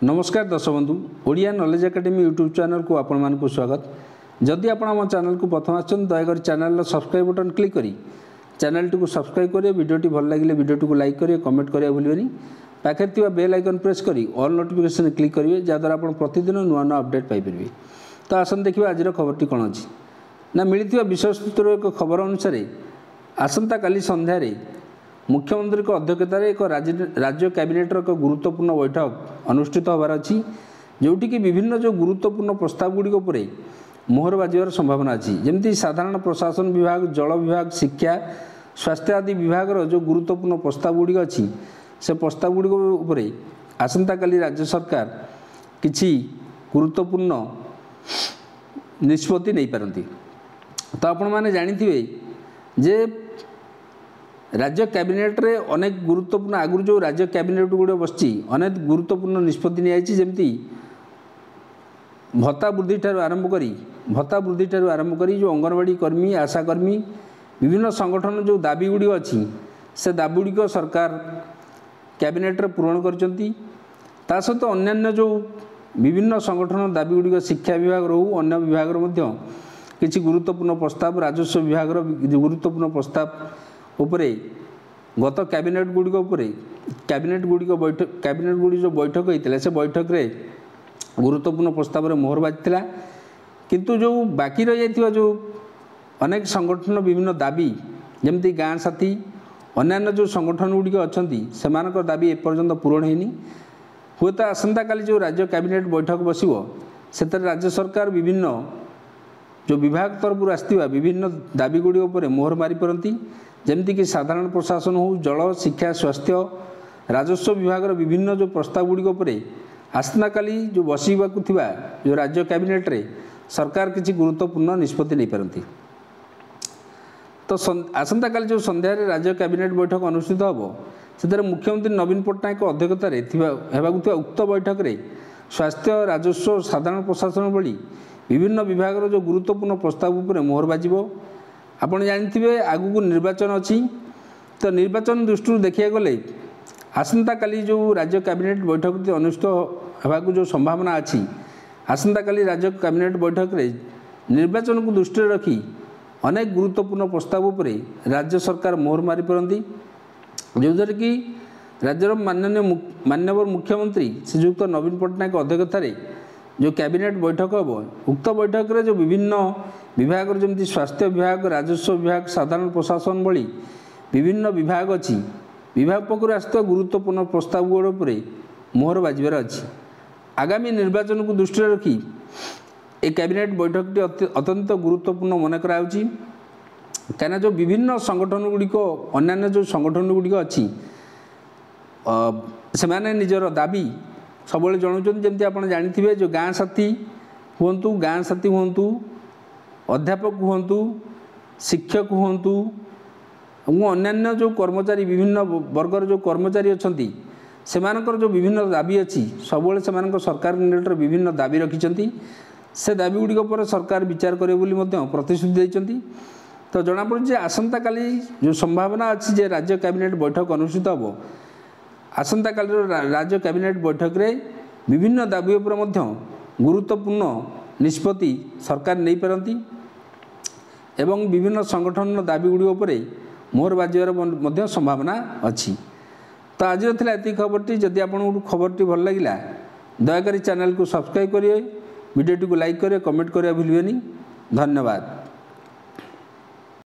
नमस्कार दर्शक बंधु Odia knowledge academy YouTube channel को आपण मानक स्वागत। जदि आपण आम चैनल को प्रथम आछन दयाकर चैनल सब्सक्राइब बटन क्लिक करी चैनल टी को सब्सक्राइब करिए। वीडियोटी भल लगे वीडियोटी को लाइक करिए, कमेंट करिया भूलिबेनी। पाखे थिबा बेल आइकन प्रेस करी ऑल नोटिफिकेशन क्लिक करिए जहाँद्वारा आपण प्रतिदिन नुआ नुआ अपडेट पाई परिबे। तो आसन देखिबा आज खबरटी कोन अछि ना मिलिथिबा विश्वस्तरीय एक खबर अनुसार आसंता काली संध्या रे मुख्यमंत्री अध्यक्षतार एक राज्य कैबिनेटर एक गुरुत्वपूर्ण बैठक अनुष्ठित होबार अच्छी जोटि कि विभिन्न जो गुरुत्वपूर्ण प्रस्ताव गुड़िक उपर मोहर बाजार संभावना अच्छी। जमती साधारण प्रशासन विभाग, जल विभाग, शिक्षा, स्वास्थ्य आदि विभाग जो गुरुत्वपूर्ण प्रस्ताव गुड़िक अच्छी से प्रस्ताव गुड़िक उपर आसंता काली राज्य सरकार किछि गुरुत्वपूर्ण निष्पत्ति नहीं पारती। तो आपण माने जानिथिबे जे राज्य कैबिनेट रे अनेक गुरुत्वपूर्ण आगुरी जो राज्य कैबिनेट गुड़े बसची अनेक गुरुत्वपूर्ण निष्पत्ति नियायछि। जेमती भत्ता वृद्धि ठारू आरंभ करी जो अंगनवाड़ी कर्मी, आशा कर्मी, विभिन्न संगठन जो दाबी गुड़ी अच्छी से दाबी गुड़िक सरकार कैबिनेट रे पूरण करचंती। ता सहित अन्यान्य जो विभिन्न संगठन दाबी गुड़िक शिक्षा विभाग रहू अन्य विभाग मध्य किछि गुरुत्वपूर्ण प्रस्ताव, राजस्व विभाग गुरुत्वपूर्ण प्रस्ताव उपरे गत कैबिनेट गुड़िक कैबिनेट गुड़ी जो बैठक होता से बैठक रे गुरुत्वपूर्ण प्रस्ताव रे मोहर बाजिला। किंतु जो बाकी रही जाइथिबा जो अनेक संगठन विभिन्न दाबी जमती गाँ साथी अन्यान्य जो संगठन गुड़िक अच्छी सेमानकर दाबी एपर्यंत पूरण होनी। हुए तो आसंता काली जो राज्य कैबिनेट बैठक बसिबो सेतर राज्य सरकार विभिन्न जो विभाग तरफ आसथिबा विभिन्न दाबी गुड़ी उपर मोहर मारी परंती। जमती कि साधारण प्रशासन हो, जल, शिक्षा, स्वास्थ्य, राजस्व विभाग विभिन्न जो प्रस्ताव गुड़िक उपर आसंता काली जो बसिबाकु थिबा जो राज्य कैबिनेट रे सरकार किसी गुरुत्वपूर्ण निष्पत्ति नहीं पारती। तो आसंता काली जो संध्या राज्य कैबिनेट बैठक अनुष्ठित होबो से मुख्यमंत्री नवीन पट्टनायक अध्यक्षतार होबाकु उक्त बैठक रे स्वास्थ्य, राजस्व, साधारण प्रशासन भली विभिन्न विभाग जो गुरुत्वपूर्ण प्रस्ताव उपर मोहर बाजिबो। आपण जानिथिबे आगु निर्वाचन अच्छी। तो निर्वाचन दृष्टि देखिया गले आसंता काली जो राज्य कैबिनेट बैठक अनुष्ठित होबाकु जो संभावना अच्छी आसंता काली राज्य कैबिनेट बैठक रे निर्वाचन को दृष्टि रखी अनेक गुरुत्वपूर्ण प्रस्ताव उपर राज्य सरकार मोहर मारी परंती। जो कि राज्यर माननीय मुख्यमंत्री श्रीयुक्त नवीन पट्टनायक अध्यक्षतार जो कैबिनेट बैठक हम उक्त बैठक रे जो विभिन्न विभाग जमती स्वास्थ्य विभाग, राजस्व विभाग, साधारण प्रशासन भली विभिन्न विभाग अच्छी विभाग पक्षर आसुवा गुरुत्वपूर्ण प्रस्ताव गुड़ मोहर बाजार अच्छी। आगामी निर्वाचन को दृष्टि रखी ए कैबिनेट बैठकटी अत्यंत गुरुत्वपूर्ण मन कराउछि। कहीं जो विभिन्न संगठन गुड़िक अन्यान्य जो संगठन गुड़िक अच्छी से माने निजर दाबी सब जनाऊँ। जमती आप जानिथिबे जो गाँ साथी हुंतु, अध्यापक हुंतु, शिक्षक हुंतु अन्यान्य जो कर्मचारी विभिन्न वर्गर जो कर्मचारी अच्छी सेमानकर जो विभिन्न दाबी अच्छी सब से सरकार निकट विभिन्न दाबी रखिंट से दाबी गुड़िक पर सरकार विचार करे बोली प्रतिश्रुति देइछंती। तो जनापड़ी आसंता काली जो संभावना अच्छी जे राज्य कैबिनेट बैठक अनुष्ठित होबो आसंता काली राज्य कैबिनेट बैठक रे विभिन्न दाबी उपर गुरुत्वपूर्ण निष्पत्ति सरकार नहीं पारती एवं विभिन्न संगठन दाबी गुड़ी उपर मोहर बाजार संभावना अच्छी। तो आज ये खबरटी जदि आपको खबरटी भल लगिला दयाकोरी चैनल को सब्सक्राइब करिए, वीडियोटी को लाइक करिए, कमेंट करिए भूलिबेनी। धन्यवाद।